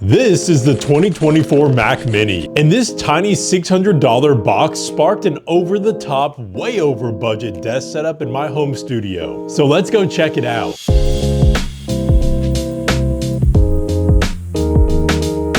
This is the 2024 Mac Mini, and this tiny $600 box sparked an over-the-top, way over-budget desk setup in my home studio. So let's go check it out.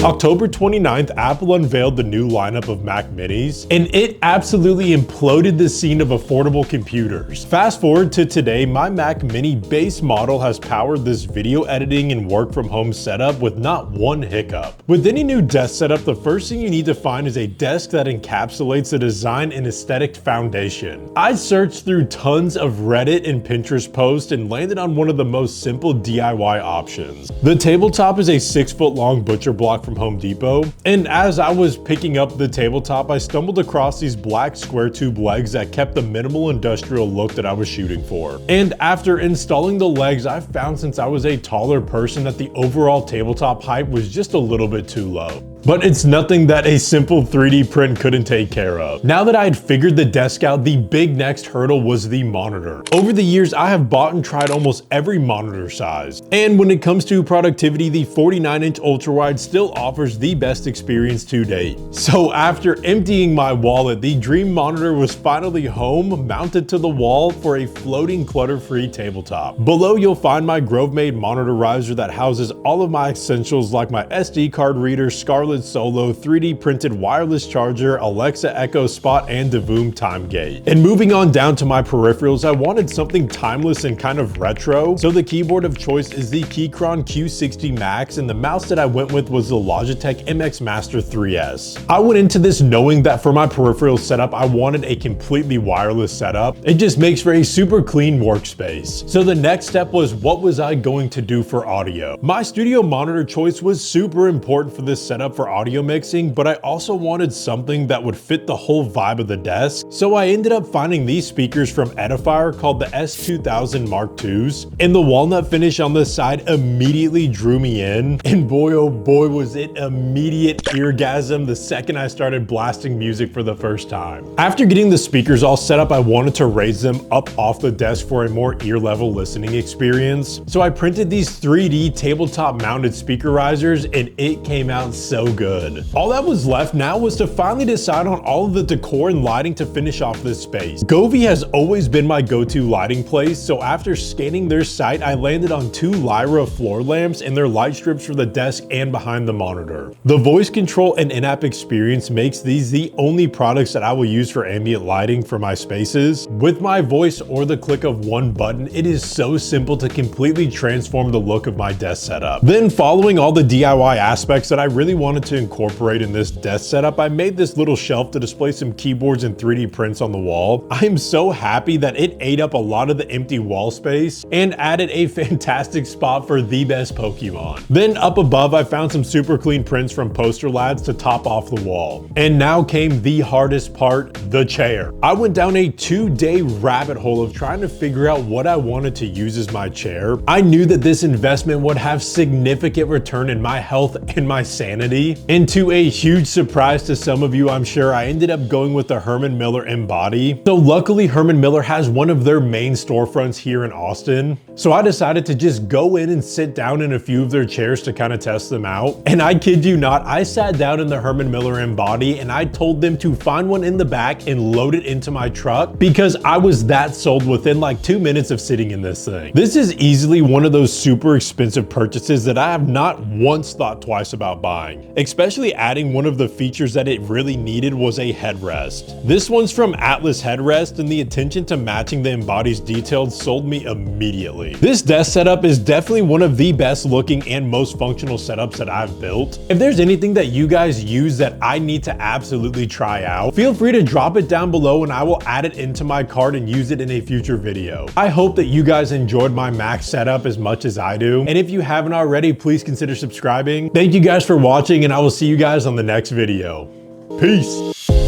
October 29th, Apple unveiled the new lineup of Mac Minis, and it absolutely imploded the scene of affordable computers. Fast forward to today, my Mac Mini base model has powered this video editing and work from home setup with not one hiccup. With any new desk setup, the first thing you need to find is a desk that encapsulates the design and aesthetic foundation. I searched through tons of Reddit and Pinterest posts and landed on one of the most simple DIY options. The tabletop is a 6-foot-long butcher block from Home Depot, and as I was picking up the tabletop, I stumbled across these black square tube legs that kept the minimal industrial look that I was shooting for. And after installing the legs, I found since I was a taller person that the overall tabletop height was just a little bit too low. But it's nothing that a simple 3D print couldn't take care of. Now that I had figured the desk out, the big next hurdle was the monitor. Over the years, I have bought and tried almost every monitor size. And when it comes to productivity, the 49-inch ultrawide still offers the best experience to date. So after emptying my wallet, the dream monitor was finally home, mounted to the wall for a floating clutter-free tabletop. Below, you'll find my Grove-made monitor riser that houses all of my essentials like my SD card reader, Scarlett Solo, 3D printed wireless charger, Alexa Echo Spot, and Devoom time gate. And moving on down to my peripherals, I wanted something timeless and kind of retro, so the keyboard of choice is the Keychron Q60 Max, and the mouse that I went with was the Logitech MX Master 3S. I went into this knowing that for my peripheral setup, I wanted a completely wireless setup. It just makes for a super clean workspace. So the next step was, what was I going to do for audio? My studio monitor choice was super important for this setup for audio mixing, but I also wanted something that would fit the whole vibe of the desk. So I ended up finding these speakers from Edifier called the S2000 Mark IIs, and the walnut finish on the side immediately drew me in. And boy, oh boy, was it immediate eargasm the second I started blasting music for the first time. After getting the speakers all set up, I wanted to raise them up off the desk for a more ear level listening experience. So I printed these 3D tabletop mounted speaker risers, and it came out so good. All that was left now was to finally decide on all of the decor and lighting to finish off this space. Govee has always been my go-to lighting place, so after scanning their site, I landed on 2 Lyra floor lamps and their light strips for the desk and behind the monitor. The voice control and in-app experience makes these the only products that I will use for ambient lighting for my spaces. With my voice or the click of one button, it is so simple to completely transform the look of my desk setup. Then, following all the DIY aspects that I really wanted to incorporate in this desk setup, I made this little shelf to display some keyboards and 3D prints on the wall. I am so happy that it ate up a lot of the empty wall space and added a fantastic spot for the best Pokemon. Then up above, I found some super clean prints from Poster Lads to top off the wall. And now came the hardest part, the chair. I went down a 2-day rabbit hole of trying to figure out what I wanted to use as my chair. I knew that this investment would have significant return in my health and my sanity. And to a huge surprise to some of you, I'm sure, I ended up going with the Herman Miller Embody. So luckily, Herman Miller has one of their main storefronts here in Austin. So I decided to just go in and sit down in a few of their chairs to kind of test them out. And I kid you not, I sat down in the Herman Miller Embody and I told them to find one in the back and load it into my truck because I was that sold within like 2 minutes of sitting in this thing. This is easily one of those super expensive purchases that I have not once thought twice about buying. Especially adding one of the features that it really needed was a headrest. This one's from Atlas Headrest, and the attention to matching the Embody's details sold me immediately. This desk setup is definitely one of the best looking and most functional setups that I've built. If there's anything that you guys use that I need to absolutely try out, feel free to drop it down below and I will add it into my cart and use it in a future video. I hope that you guys enjoyed my Mac setup as much as I do, and if you haven't already, please consider subscribing. Thank you guys for watching, and I will see you guys on the next video. Peace.